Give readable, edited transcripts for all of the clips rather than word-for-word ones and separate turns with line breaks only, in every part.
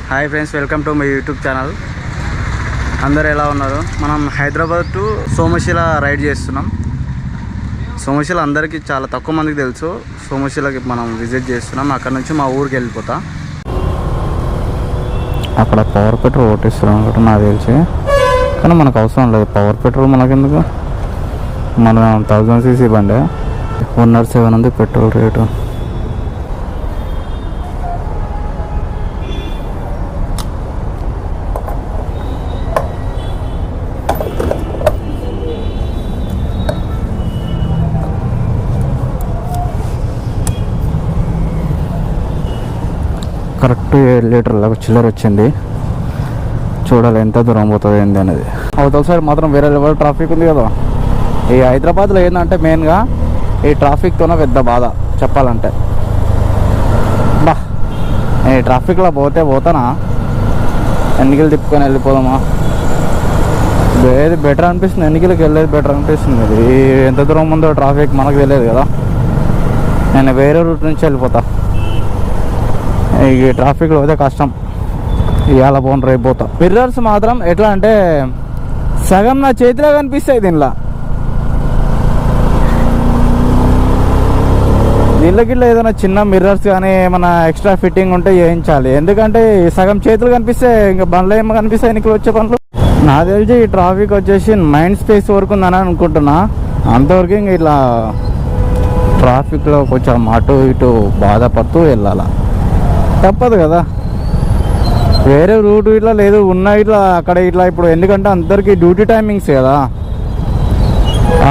Hi friends, welcome to my YouTube channel. అందరు ఎలా ఉన్నారు? మనం హైదరాబాద్ టు సోమశిల రైడ్ చేస్తున్నాం. సోమశిల అందరికీ చాలా తక్కువ మందికి తెలుసు. సోమశిలకి మనం విజిట్ చేస్తున్నాం. అక్కడ నుంచి మా ఊరికి వెళ్ళిపోతా. అక్కడ పవర్ పెట్రోల్ ఓటిస్తున్నాం అనుకుంటా నాకు తెలిసి, కానీ మనకు అవసరం లేదు పవర్ పెట్రోల్. మనకెందుకు? మన 1000cc బండి 107 ఉంది పెట్రోల్ రేటు. కరెక్ట్ 7 లీటర్లకు చిల్లర వచ్చింది. చూడాలి ఎంత దూరం పోతుంది ఏంది అనేది. అవతల సైడ్ మాత్రం వేరే లెవెల్ ట్రాఫిక్ ఉంది కదా. ఈ హైదరాబాద్లో ఏంటంటే మెయిన్గా ఈ ట్రాఫిక్తోనే పెద్ద బాధ చెప్పాలంటే. బా ఈ ట్రాఫిక్లో పోతానా ఎన్నికలు తిప్పుకొని వెళ్ళిపోదామా? ఏది బెటర్ అనిపిస్తుంది? ఎన్నికలకి వెళ్ళేది బెటర్ అనిపిస్తుంది. ఇది ఎంత దూరం ఉందో ట్రాఫిక్ మనకు తెలియదు కదా. నేను వేరే రూట్ నుంచి వెళ్ళిపోతా. ఈ ట్రాఫిక్లో పోతే కష్టం. ఇవాళ పోను రేపు పోతా. మిర్రర్స్ మాత్రం ఎట్లా అంటే సగం నా చేతిలో కనిపిస్తాయి. దీనిలోకి ఏదైనా చిన్న మిర్రర్స్ కానీ ఏమైనా ఎక్స్ట్రా ఫిట్టింగ్ ఉంటే చేయించాలి. ఎందుకంటే సగం చేతులు కనిపిస్తే ఇంకా బండ్లు ఏమో కనిపిస్తాయి ఎన్నికలు వచ్చే పనులు. నాకు తెలిసి ఈ ట్రాఫిక్ వచ్చేసి మైండ్ స్పేస్ వరకు ఉందని అనుకుంటున్నా. అంతవరకు ఇంక ఇట్లా ట్రాఫిక్లో కొంచెం అటు ఇటు బాధపడుతూ వెళ్ళాలా, తప్పదు కదా. వేరే రూట్ ఇట్లా లేదు, ఉన్న ఇట్లా అక్కడ ఇట్లా. ఇప్పుడు ఎందుకంటే అందరికీ డ్యూటీ టైమింగ్స్ కదా.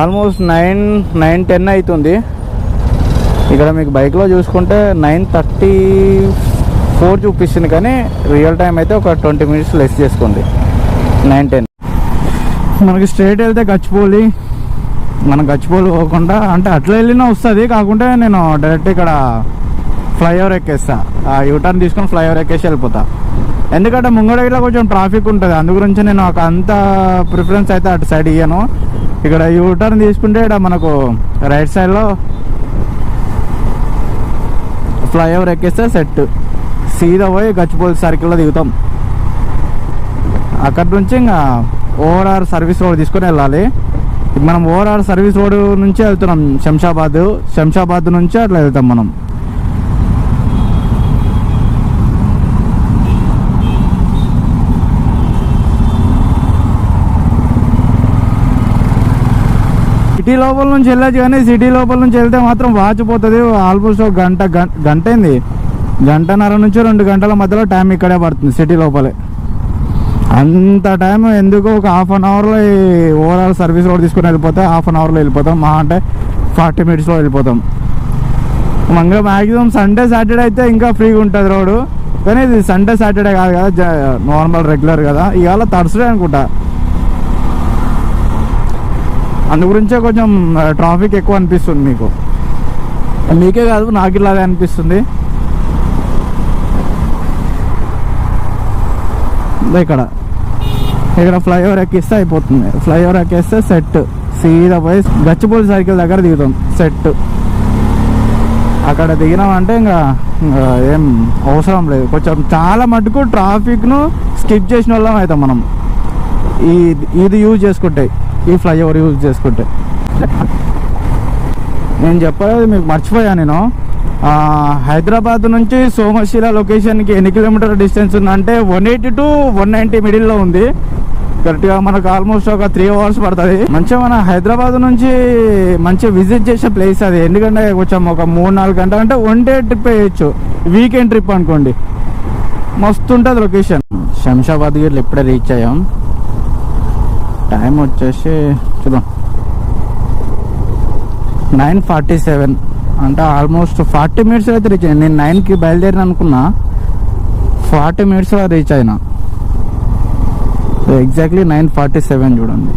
ఆల్మోస్ట్ 9-10 అవుతుంది. ఇక్కడ మీకు బైక్లో చూసుకుంటే 9:34 చూపిస్తుంది, కానీ రియల్ టైం అయితే ఒక 20 minutes లెస్ చేసుకోండి. 9-10 మనకి స్ట్రైట్ వెళ్తే గచ్చిపోలి. మనం గచ్చిపోలి పోకుండా అంటే అట్లా వెళ్ళినా వస్తుంది. కాకుంటే నేను డైరెక్ట్ ఇక్కడ ఫ్లైఓవర్ ఎక్కేస్తా. యూటర్న్ తీసుకొని ఫ్లైఓవర్ ఎక్కేసి వెళ్ళిపోతా. ఎందుకంటే ముంగడ ఇట్లా కొంచెం ట్రాఫిక్ ఉంటుంది. అందుగురించి నేను అంత ప్రిఫరెన్స్ అయితే అటు సైడ్ ఇయ్యను. ఇక్కడ యూటర్న్ తీసుకుంటే ఇక్కడ మనకు రైట్ సైడ్లో ఫ్లైఓవర్ ఎక్కేస్తే సెట్. సీదా పోయి గచ్చిపోలి సర్కిల్లో దిగుతాం. అక్కడి నుంచి ఇంకా ఓఆర్ఆర్ సర్వీస్ రోడ్ తీసుకొని వెళ్ళాలి. మనం ఓఆర్ఆర్ సర్వీస్ రోడ్ నుంచి వెళ్తున్నాం శంషాబాద్ నుంచి అట్లా వెళ్తాం మనం. సిటీ లోపల నుంచి వెళ్ళచ్చు, కానీ సిటీ లోపల నుంచి వెళ్తే మాత్రం వాచిపోతుంది. ఆల్మోస్ట్ ఒక గంట అయింది. 1.5 నుంచి 2 గంటల మధ్యలో టైం ఇక్కడే పడుతుంది సిటీ లోపలే. అంత టైం ఎందుకు? ఒక హాఫ్ అన్ అవర్లో ఓవరాల్ సర్వీస్ రోడ్ తీసుకుని వెళ్ళిపోతే హాఫ్ అన్ అవర్లో వెళ్ళిపోతాం. మా అంటే 40 minutesలో వెళ్ళిపోతాం. మంగా మ్యాక్సిమం సండే సాటర్డే అయితే ఇంకా ఫ్రీగా ఉంటుంది రోడ్డు. కానీ ఇది సండే సాటర్డే కాదు కదా, నార్మల్ రెగ్యులర్ కదా. ఇవాళ థర్స్డే అనుకుంటా. అందు గురించే కొంచెం ట్రాఫిక్ ఎక్కువ అనిపిస్తుంది మీకు. మీకే కాదు, నాకు ఇలాగే అనిపిస్తుంది. ఇక్కడ ఫ్లైఓవర్ ఎక్కిస్తే అయిపోతుంది. ఫ్లైఓవర్ ఎక్కేస్తే సెట్. సీదా పోయి గచ్చిపోలి సర్కిల్ దగ్గర దిగుతాం. సెట్. అక్కడ దిగినామంటే ఇంకా ఏం అవసరం లేదు. కొంచెం చాలా మటుకు ట్రాఫిక్ను స్కిప్ చేసిన వాళ్ళం అవుతాం మనం ఇది యూజ్ చేసుకుంటే, ఈ ఫ్లైఓవర్ యూజ్ చేసుకుంటే. నేను చెప్పలేదు మీకు, మర్చిపోయా నేను. హైదరాబాద్ నుంచి సోమశిల లొకేషన్కి ఎన్ని కిలోమీటర్ డిస్టెన్స్ ఉందంటే 180 to 190 మిడిల్లో ఉంది. కరెక్ట్గా మనకు ఆల్మోస్ట్ ఒక 3 hours పడుతుంది. మంచిగా మన హైదరాబాద్ నుంచి మంచిగా విజిట్ చేసే ప్లేస్ అది. ఎందుకంటే కొంచెం ఒక 3-4 గంటలు అంటే 1 day ట్రిప్ వేయచ్చు. వీకెండ్ ట్రిప్ అనుకోండి, మస్తు ఉంటుంది లొకేషన్. శంషాబాద్ గిట్ల ఇప్పుడే రీచ్ అయ్యాం. టైం వచ్చేసి చూద్దాం 9:47 అంటే ఆల్మోస్ట్ 40 minutes అయితే రీచ్ అయ్యాను. నేను 9కి బయలుదేరిన అనుకున్నా, 40 minutesలో రీచ్ అయినా. ఎగ్జాక్ట్లీ 9:47 చూడండి.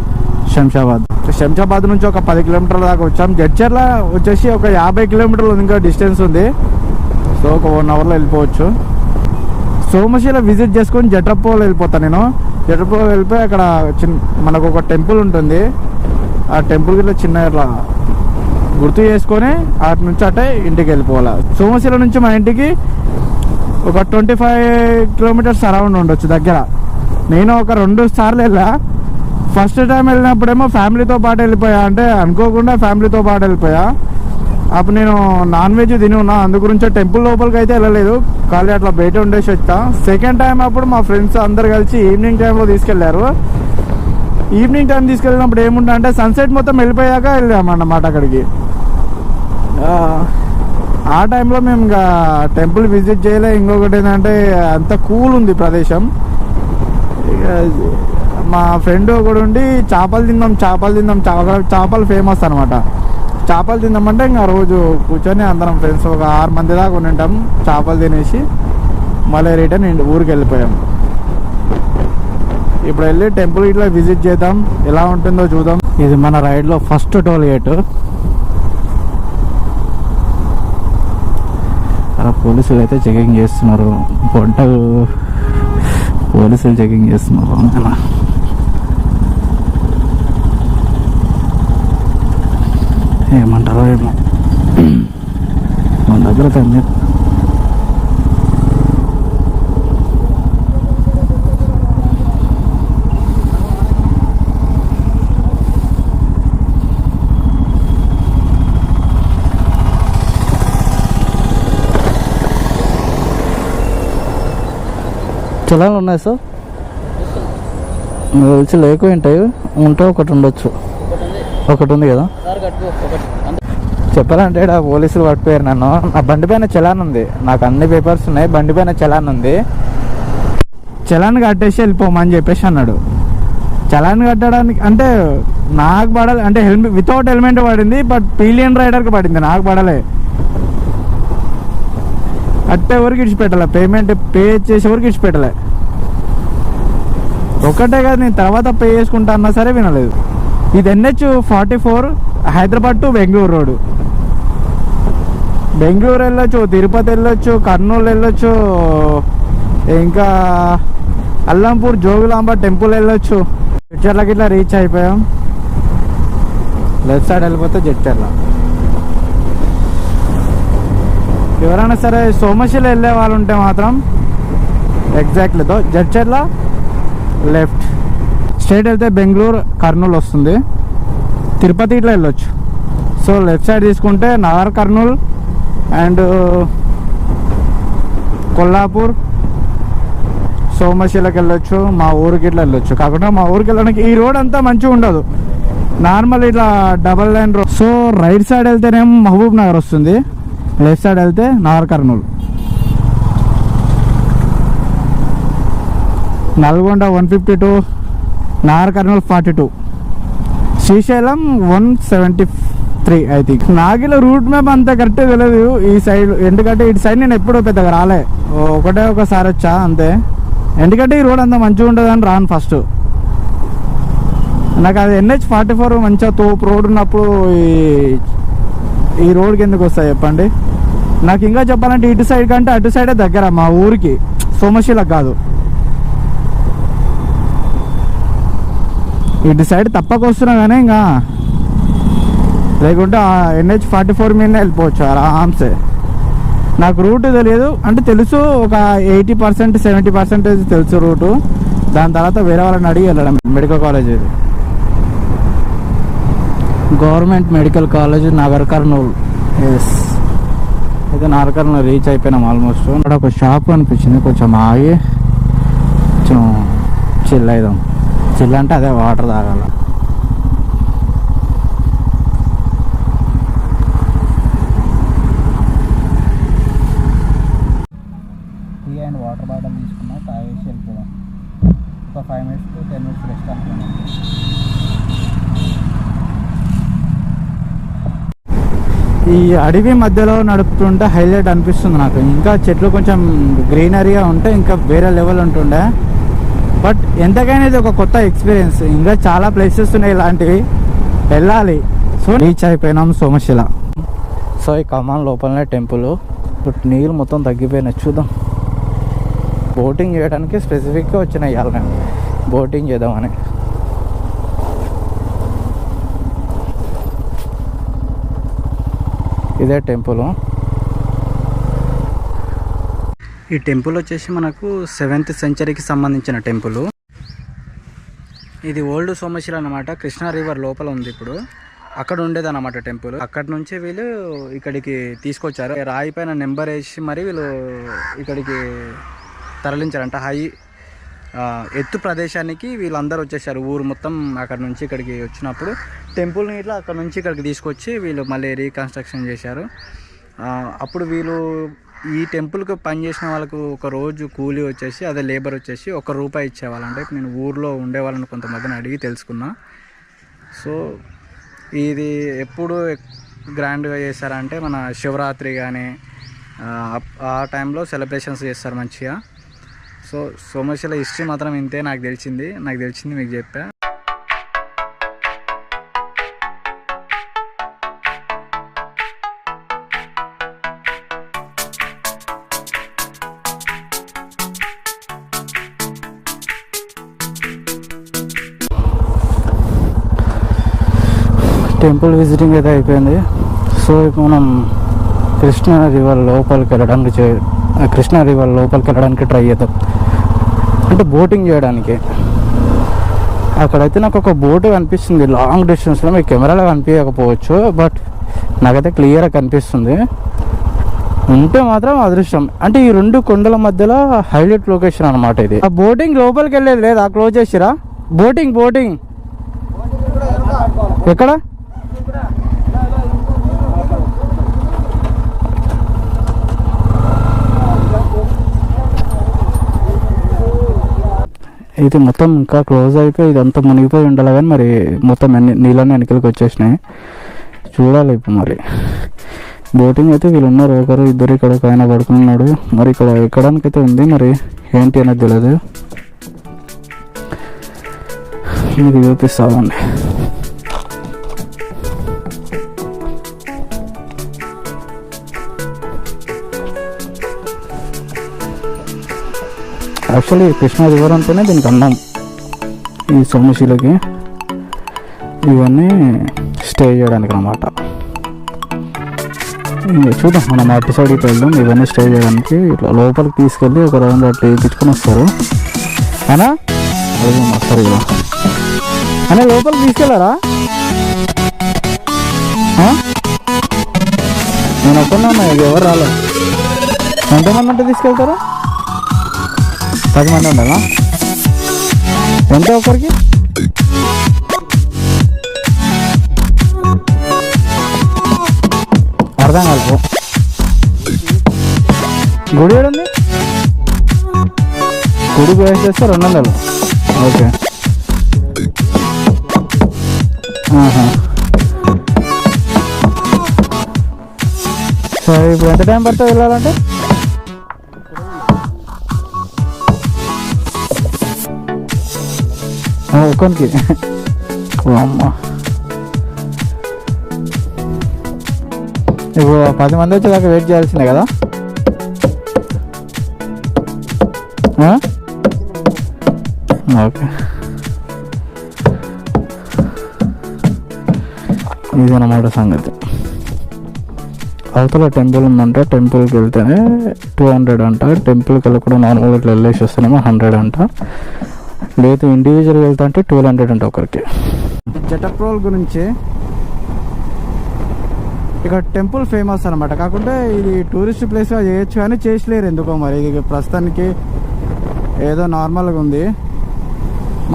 శంషాబాద్ నుంచి ఒక 10 kilometers దాకా వచ్చాం. జడ్చర్ల వచ్చేసి ఒక 50 kilometers ఇంకా డిస్టెన్స్ ఉంది. సో ఒక 1 hourలో వెళ్ళిపోవచ్చు. సోమశిల విజిట్ చేసుకొని జట్రపోల్ వెళ్ళిపోతాను నేను. జట్రపోల్ వెళ్ళిపోయి అక్కడ మనకు ఒక టెంపుల్ ఉంటుంది. ఆ టెంపుల్ గిట్లా చిన్న ఇట్లా గుర్తు చేసుకొని అటు నుంచి అటే ఇంటికి వెళ్ళిపోవాలి. సోమశిల నుంచి మా ఇంటికి ఒక 25 కిలోమీటర్స్ అరౌండ్ ఉండొచ్చు దగ్గర. నేను ఒక 2 సార్లు వెళ్ళా. ఫస్ట్ టైం వెళ్ళినప్పుడేమో ఫ్యామిలీతో పాటు వెళ్ళిపోయా, అంటే అనుకోకుండా ఫ్యామిలీతో పాటు వెళ్ళిపోయా. అప్పుడు నేను నాన్ వెజ్ తిని ఉన్నా, అందు గురించి టెంపుల్ లోపలికి అయితే వెళ్ళలేదు, ఖాళీ అట్లా బయట ఉండేసి వచ్చా. సెకండ్ టైం అప్పుడు మా ఫ్రెండ్స్ అందరు కలిసి ఈవినింగ్ టైంలో తీసుకెళ్లారు. ఈవినింగ్ టైం తీసుకెళ్ళినప్పుడు ఏముంటా అంటే సన్సెట్ మొత్తం వెళ్ళిపోయాక వెళ్ళామన్నమాట అక్కడికి. ఆ టైంలో మేము ఇంకా టెంపుల్ విజిట్ చేయలే. ఇంకొకటి ఏంటంటే అంత కూల్ ఉంది ప్రదేశం. మా ఫ్రెండ్ ఒకడు ఉండి చేపలు తిందాం చేపలు ఫేమస్ అనమాట. చేపలు తిందామంటే ఇంకా రోజు కూర్చొని అందరం ఫ్రెండ్స్ ఒక 6 మంది దాకా ఉంటాం. చేపలు తినేసి మళ్ళీ రిటర్న్ ఊరికి వెళ్ళిపోయాం. ఇప్పుడు వెళ్ళి టెంపుల్ ఇట్లా విజిట్ చేద్దాం, ఎలా ఉంటుందో చూద్దాం. ఇది మన రైడ్లో ఫస్ట్ టోల్ గేట్. అలా పోలీసులు అయితే చెకింగ్ చేస్తున్నారు, పోలీసులు చెకింగ్ చేస్తున్నారు. ఏమంటారో ఏమో మన దగ్గర తండ్రి. చలాలు ఉన్నాయి సార్, మీకు తెలిసి లేకపోయి ఉంటాయి, ఉంటే ఒకటి ఉండొచ్చు. ఒకటి ఉంది కదా చెప్పాలంటే ఆ పోలీసులు పట్టుపోయారు నన్ను. నా బండి పైన చలాన్ ఉంది, నాకు అన్ని పేపర్స్ ఉన్నాయి, బండి పైన చలాన్ ఉంది. చలాన్ కట్టేసి వెళ్ళిపోమని చెప్పేసి అన్నాడు. చలాన్ కట్టడానికి అంటే నాకు పడాలి అంటే వితౌట్ హెల్మెట్ పడింది, బట్ పీలియన్ రైడర్కి పడింది, నాకు పడలే. అట్టే ఎవరికి ఇడిచిపెట్టాలి, పేమెంట్ పే చేసేవరకు ఇడిచిపెట్టలే. ఒక్కటే కాదు, నేను తర్వాత పే చేసుకుంటా అన్నా సరే వినలేదు. ఇది NH-44 Hyderabad to Bengaluru road. Bengaluru వెళ్ళొచ్చు, తిరుపతి వెళ్ళొచ్చు, కర్నూలు వెళ్ళొచ్చు, ఇంకా అల్లంపూర్ జోగులాంబ టెంపుల్ వెళ్ళొచ్చు. జడ్చర్లకి ఇట్లా రీచ్ అయిపోయాం. లెఫ్ట్ సైడ్ వెళ్ళిపోతే జడ్చర్ల. ఎవరైనా సరే సోమశిల వెళ్ళే వాళ్ళు ఉంటే మాత్రం ఎగ్జాక్ట్లీ జడ్చర్ల లెఫ్ట్ స్ట్రైట్ వెళ్తే బెంగళూరు కర్నూలు వస్తుంది. తిరుపతి ఇట్లా వెళ్ళొచ్చు. సో లెఫ్ట్ సైడ్ తీసుకుంటే నాగర్ కర్నూలు అండ్ కొల్లాపూర్ సోమశిలకి వెళ్ళొచ్చు, మా ఊరికి ఇట్లా వెళ్ళొచ్చు. కాకుండా మా ఊరికి వెళ్ళడానికి ఈ రోడ్ అంతా మంచిగా ఉండదు, నార్మల్ ఇట్లా double line road. So right side వెళ్తేనేమో మహబూబ్ నగర్ వస్తుంది, లెఫ్ట్ సైడ్ వెళ్తే Nagarkurnool. Nalgonda 152, Nagarkurnool 42, Srisailam 173 I think. నాగిల రూట్ మ్యాప్ అంత కరెక్ట్గా తెలియదు ఈ సైడ్, ఎందుకంటే ఇటు సైడ్ నేను ఎప్పుడూ పెద్దగా రాలే, ఒకసారి వచ్చా అంతే. ఎందుకంటే ఈ రోడ్ అంత మంచిగా ఉంటుంది అని రాను ఫస్ట్. నాకు అది NH-44 మంచిగా తోపు రోడ్ ఉన్నప్పుడు ఈ రోడ్కి ఎందుకు వస్తాయి చెప్పండి. నాకు ఇంకా చెప్పాలంటే ఇటు సైడ్ కంటే అటు సైడే దగ్గర మా ఊరికి, సోమశిలకు కాదు. ఇటు సైడ్ తప్పక వస్తున్నా కానీ ఇంకా లేకుంటే NH-44 మీదనే వెళ్ళిపోవచ్చు ఆరామ్సే. నాకు రూట్ తెలియదు అంటే తెలుసు, ఒక 80% 70% తెలుసు రూటు. దాని తర్వాత వేరే వాళ్ళని అడిగి వెళ్ళడం. మెడికల్ కాలేజ్ ఇది, government medical college Nagar Kurnool. Yes, అయితే నాగర్ కర్నూలు రీచ్ అయిపోయినాం ఆల్మోస్ట్. అక్కడ ఒక షాప్ అనిపించింది, కొంచెం ఆగి కొంచెం చిల్ అవుదాం. చిల్ అంటే అదే వాటర్ తాగాల. టీ అండ్ వాటర్ బాటిల్ తీసుకున్నా, తాగేసి వెళ్ళిపోదాం. ఒక 5 minutes to 10 minutes రెస్ట్ అనుకున్నాం. ఈ అడవి మధ్యలో నడుపుతుంటే హైలైట్ అనిపిస్తుంది నాకు. ఇంకా చెట్లు కొంచెం గ్రీనరీగా ఉంటే ఇంకా వేరే లెవెల్ ఉంటుండే. బట్ ఎంతకైనా ఇది ఒక కొత్త ఎక్స్పీరియన్స్. ఇంకా చాలా ప్లేసెస్ ఉన్నాయి ఇలాంటివి, వెళ్ళాలి. సో రీచ్ అయిపోయినాం సోమశిల. సో ఈ కమాన్ లోపలనే టెంపుల్. ఇప్పుడు నీళ్ళు మొత్తం తగ్గిపోయినాయి, చూద్దాం. బోటింగ్ చేయడానికి స్పెసిఫిక్గా వచ్చిన ఇవాళ నేను బోటింగ్ చేద్దామని. ఇదే టెంపుల్.
ఈ టెంపుల్ వచ్చేసి మనకు 7th సెంచరీకి సంబంధించిన టెంపుల్. ఇది ఓల్డ్ సోమశిల అన్నమాట. కృష్ణా రివర్ లోపల ఉంది. ఇప్పుడు అక్కడ ఉండేది అన్నమాట టెంపుల్. అక్కడి నుంచి వీళ్ళు ఇక్కడికి తీసుకొచ్చారు. రాయి పైన నెంబర్ వేసి మరి వీళ్ళు ఇక్కడికి తరలించారంట. ఎత్తు ప్రదేశానికి వీళ్ళందరూ వచ్చేసారు. ఊరు మొత్తం అక్కడ నుంచి ఇక్కడికి వచ్చినప్పుడు టెంపుల్ని ఇట్లా అక్కడ నుంచి ఇక్కడికి తీసుకొచ్చి వీళ్ళు మళ్ళీ రీకన్స్ట్రక్షన్ చేశారు. అప్పుడు వీళ్ళు ఈ టెంపుల్కి పనిచేసిన వాళ్ళకు ఒక రోజు కూలీ వచ్చేసి అదే లేబర్ వచ్చేసి ₹1 ఇచ్చేవాళ్ళు. అంటే నేను ఊర్లో ఉండేవాళ్ళని కొంతమందిని అడిగి తెలుసుకున్నా. సో ఇది ఎప్పుడు గ్రాండ్గా చేస్తారంటే మన శివరాత్రి కానీ ఆ టైంలో సెలబ్రేషన్స్ చేస్తారు మంచిగా. సో సోమశిల హిస్టరీ మాత్రం ఇంతే నాకు తెలిసింది మీకు చెప్పా.
టెంపుల్ విజిటింగ్ అయితే అయిపోయింది. సో ఇప్పుడు మనం కృష్ణా రివర్ లోపలికి వెళ్ళడానికి ట్రై చేద్దాం. అంటే బోటింగ్ చేయడానికి. అక్కడైతే నాకు ఒక బోటు కనిపిస్తుంది లాంగ్ డిస్టెన్స్లో. మీకు కెమెరాలో కనిపించకపోవచ్చు, బట్ నాకైతే క్లియర్గా కనిపిస్తుంది. ఉంటే మాత్రం అదృష్టం. అంటే ఈ 2 కొండల మధ్యలో హైలైట్ లొకేషన్ అనమాట ఇది. ఆ బోటింగ్ లోపలికి వెళ్ళేది లేదా? క్లోజ్ చేసిరా బోటింగ్ ఎక్కడ? ఇది మొత్తం ఇంకా క్లోజ్ అయిపోయి ఇదంతా మునిగిపోయి ఉండాలి. కానీ మరి మొత్తం నీళ్ళని వెనకలికి వచ్చేసినాయి. చూడాలి ఇప్పుడు మరి. బోటింగ్ అయితే వీళ్ళు ఉన్నారు, ఇద్దరు ఇక్కడ ఒక ఆయన పడుకున్నాడు. మరి ఇక్కడ ఎక్కడానికైతే ఉంది, మరి ఏంటి అనేది తెలియదు. మీకు చూపిస్తామండి. యాక్చువల్లీ కృష్ణా రివర్ అంటేనే దీనికి అందం. ఈ సోమశిలకి ఇవన్నీ స్టే చేయడానికి అన్నమాట. చూద్దాం, మనం అటు సైడ్కి వెళ్దాం. ఇవన్నీ స్టే చేయడానికి ఇట్లా లోపలికి తీసుకెళ్ళి ఒక రౌండ్ అట్లా వేయించుకొని వస్తారు. అయినా అదే వస్తారు ఇలా అయినా లోపలికి తీసుకెళ్ళారా? నేను ఒక్కనే ఉన్నా, ఎవరు రాలేదు. ఎంతమంది అంటే తీసుకెళ్తారా? 10 మంది ఉండాలా? ఎంత ఒకరికి? అర్థం కాదు. గుడి ఏడుంది? గుడి వేస్ట్ చేస్తే 200. ఓకే. సరే, ఇప్పుడు ఎంత టైం పడుతుంది వెళ్ళాలంటే? ఒక్కరికి అమ్మ. ఇప్పుడు 10 మంది వచ్చేదాకా వెయిట్ చేయాల్సిందే కదా? ఓకే, ఇదన్నమాట సంగతి. అవతల టెంపుల్ ఉందంట. టెంపుల్కి వెళ్తేనే 200 అంట. టెంపుల్కి వెళ్ళి కూడా నార్మల్గా ఇట్లా వెళ్ళేసి వస్తేనేమో 100 అంట. లేదు ఇండివిజువల్ వెళ్తా అంటే 1200 అంట ఒకరికి. జటప్రోల్ గురించి ఇక్కడ టెంపుల్ ఫేమస్ అనమాట. కాకుంటే ఇది టూరిస్ట్ ప్లేస్గా చేయొచ్చు కానీ చేసలేరు ఎందుకో మరి. ఇది ప్రస్తుతానికి ఏదో నార్మల్గా ఉంది.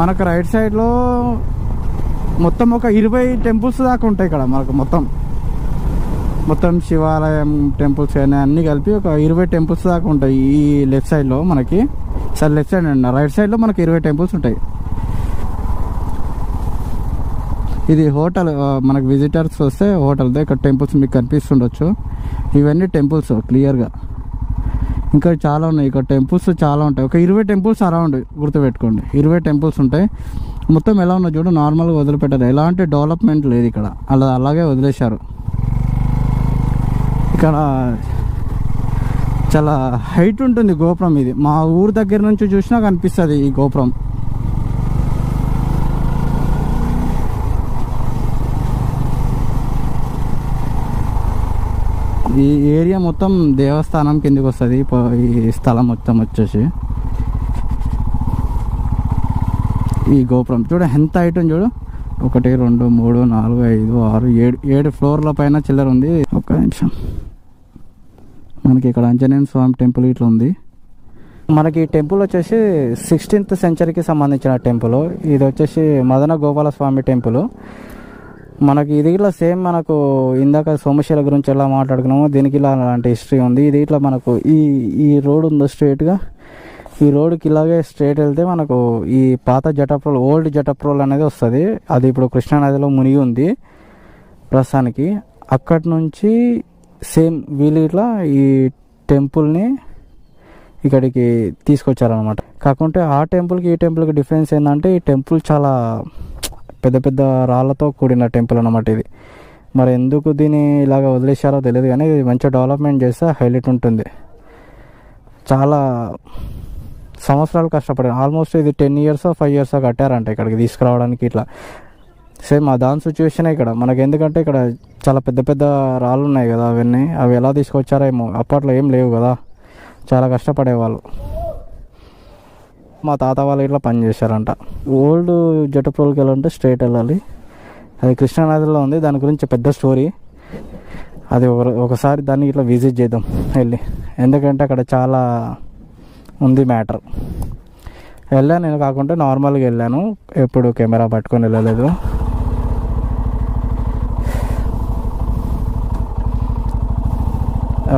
మనకు రైట్ సైడ్లో మొత్తం ఒక 20 టెంపుల్స్ దాకా ఉంటాయి ఇక్కడ మనకు. మొత్తం శివాలయం టెంపుల్స్ కానీ అన్నీ కలిపి ఒక 20 టెంపుల్స్ దాకా ఉంటాయి ఈ లెఫ్ట్ సైడ్లో మనకి. సరే, లెఫ్ట్ సైడ్ అండి. రైట్ సైడ్లో మనకి 20 టెంపుల్స్ ఉంటాయి. ఇది హోటల్. మనకు విజిటర్స్ వస్తే హోటల్దే. ఇక్కడ టెంపుల్స్ మీకు కనిపిస్తుండొచ్చు. ఇవన్నీ టెంపుల్స్ క్లియర్గా. ఇంకా చాలా ఉన్నాయి ఇక్కడ. టెంపుల్స్ చాలా ఉంటాయి. ఒక 20 టెంపుల్స్ అరౌండ్ గుర్తుపెట్టుకోండి. 20 టెంపుల్స్ ఉంటాయి. మొత్తం ఎలా ఉన్నా చూడు, నార్మల్గా వదిలిపెట్టారు. ఎలాంటి డెవలప్మెంట్ లేదు ఇక్కడ. అలాగే వదిలేశారు. ఇక్కడ చాలా హైట్ ఉంటుంది గోపురం. ఇది మా ఊరు దగ్గర నుంచి చూసినా కనిపిస్తుంది ఈ గోపురం. ఈ ఏరియా మొత్తం దేవస్థానం కిందకి వస్తుంది. ఈ స్థలం మొత్తం వచ్చేసి ఈ గోపురం చూడ ఎంత హైట్ ఉంది చూడు. 1 2 3 4 5 6 7 ఫ్లోర్ల పైన చిల్లర ఉంది. ఒక్క నిమిషం, మనకి ఇక్కడ ఆంజనేయ స్వామి టెంపుల్ ఇట్లా ఉంది. మనకి ఈ టెంపుల్ వచ్చేసి 16th సెంచరీకి సంబంధించిన టెంపుల్. ఇది వచ్చేసి మదన గోపాల స్వామి టెంపుల్. మనకి ఇది ఇట్లా సేమ్ మనకు ఇందాక సోమశిల గురించి ఎలా మాట్లాడుకున్నామో దీనికి ఇలా అలాంటి హిస్టరీ ఉంది. ఇది ఇట్లా మనకు ఈ రోడ్ ఉందో స్ట్రైట్గా, ఈ రోడ్కి ఇలాగే స్ట్రైట్ వెళ్తే మనకు ఈ పాత జటప్రోల్, ఓల్డ్ జటప్రోల్ అనేది వస్తుంది. అది ఇప్పుడు కృష్ణానదిలో మునిగి ఉంది ప్రస్తుతానికి. అక్కడి నుంచి సేమ్ వీళ్ళు ఇట్లా ఈ టెంపుల్ని ఇక్కడికి తీసుకొచ్చారనమాట. కాకుంటే ఆ టెంపుల్కి ఈ టెంపుల్కి డిఫరెన్స్ ఏంటంటే ఈ టెంపుల్ చాలా పెద్ద పెద్ద రాళ్ళతో కూడిన టెంపుల్ అనమాట ఇది. మరి ఎందుకు దీన్ని ఇలాగ వదిలేశారో తెలియదు, కానీ ఇది మంచిగా డెవలప్మెంట్ చేస్తే హైలైట్ ఉంటుంది. చాలా సంవత్సరాలు కష్టపడారు. ఆల్మోస్ట్ ఇది 10 years 5 years కట్టారంట ఇక్కడికి తీసుకురావడానికి. ఇట్లా సేమ్ ఆ దాని సిచ్యువేషన్ ఇక్కడ మనకి. ఎందుకంటే ఇక్కడ చాలా పెద్ద పెద్ద రాళ్ళు ఉన్నాయి కదా, అవి ఎలా తీసుకొచ్చారేమో. అప్పట్లో ఏం లేవు కదా, చాలా కష్టపడేవాళ్ళు. మా తాత వాళ్ళు ఇట్లా పని చేశారంట. ఓల్డ్ జటప్రోల్కి వెళ్ళాలంటే స్ట్రైట్ వెళ్ళాలి. అది కృష్ణానదిలో ఉంది. దాని గురించి పెద్ద స్టోరీ. అది ఒకసారి దాన్ని ఇట్లా విజిట్ చేద్దాం వెళ్ళి, ఎందుకంటే అక్కడ చాలా ఉంది మ్యాటర్. వెళ్ళాను నేను, కాకుండా నార్మల్గా వెళ్ళాను, ఎప్పుడు కెమెరా పట్టుకొని వెళ్ళలేదు.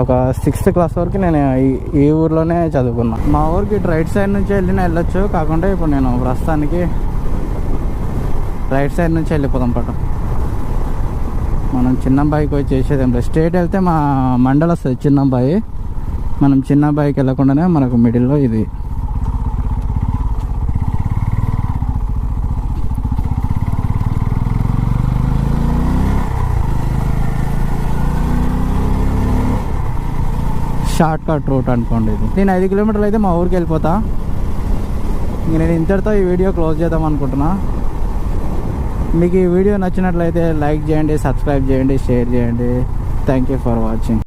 ఒక 6th క్లాస్ వరకు నేను ఈ ఊర్లోనే చదువుకున్నా. మా ఊరికి రైట్ సైడ్ నుంచి వెళ్ళొచ్చు, కాకుండా ఇప్పుడు నేను ప్రస్తుతానికి రైట్ సైడ్ నుంచి వెళ్ళిపోదాం పట్టు. మనం చిన్నంబాయికి పోయి చేసేది ఏం లేదు. స్ట్రేట్ వెళ్తే మా మండలం వస్తుంది చిన్నంబాయి. మనం చిన్నంబాయికి వెళ్ళకుండానే మనకు మిడిల్లో ఇది. షార్ట్ కట్ రూట్ అనుకోండి ఇది. నేను 5 kilometers అయితే మా ఊరికి వెళ్ళిపోతా. నేను ఇంతటితో ఈ వీడియో క్లోజ్ చేద్దాం అనుకుంటున్నా. మీకు ఈ వీడియో నచ్చినట్లయితే లైక్ చేయండి, సబ్స్క్రైబ్ చేయండి, షేర్ చేయండి. Thank you for watching.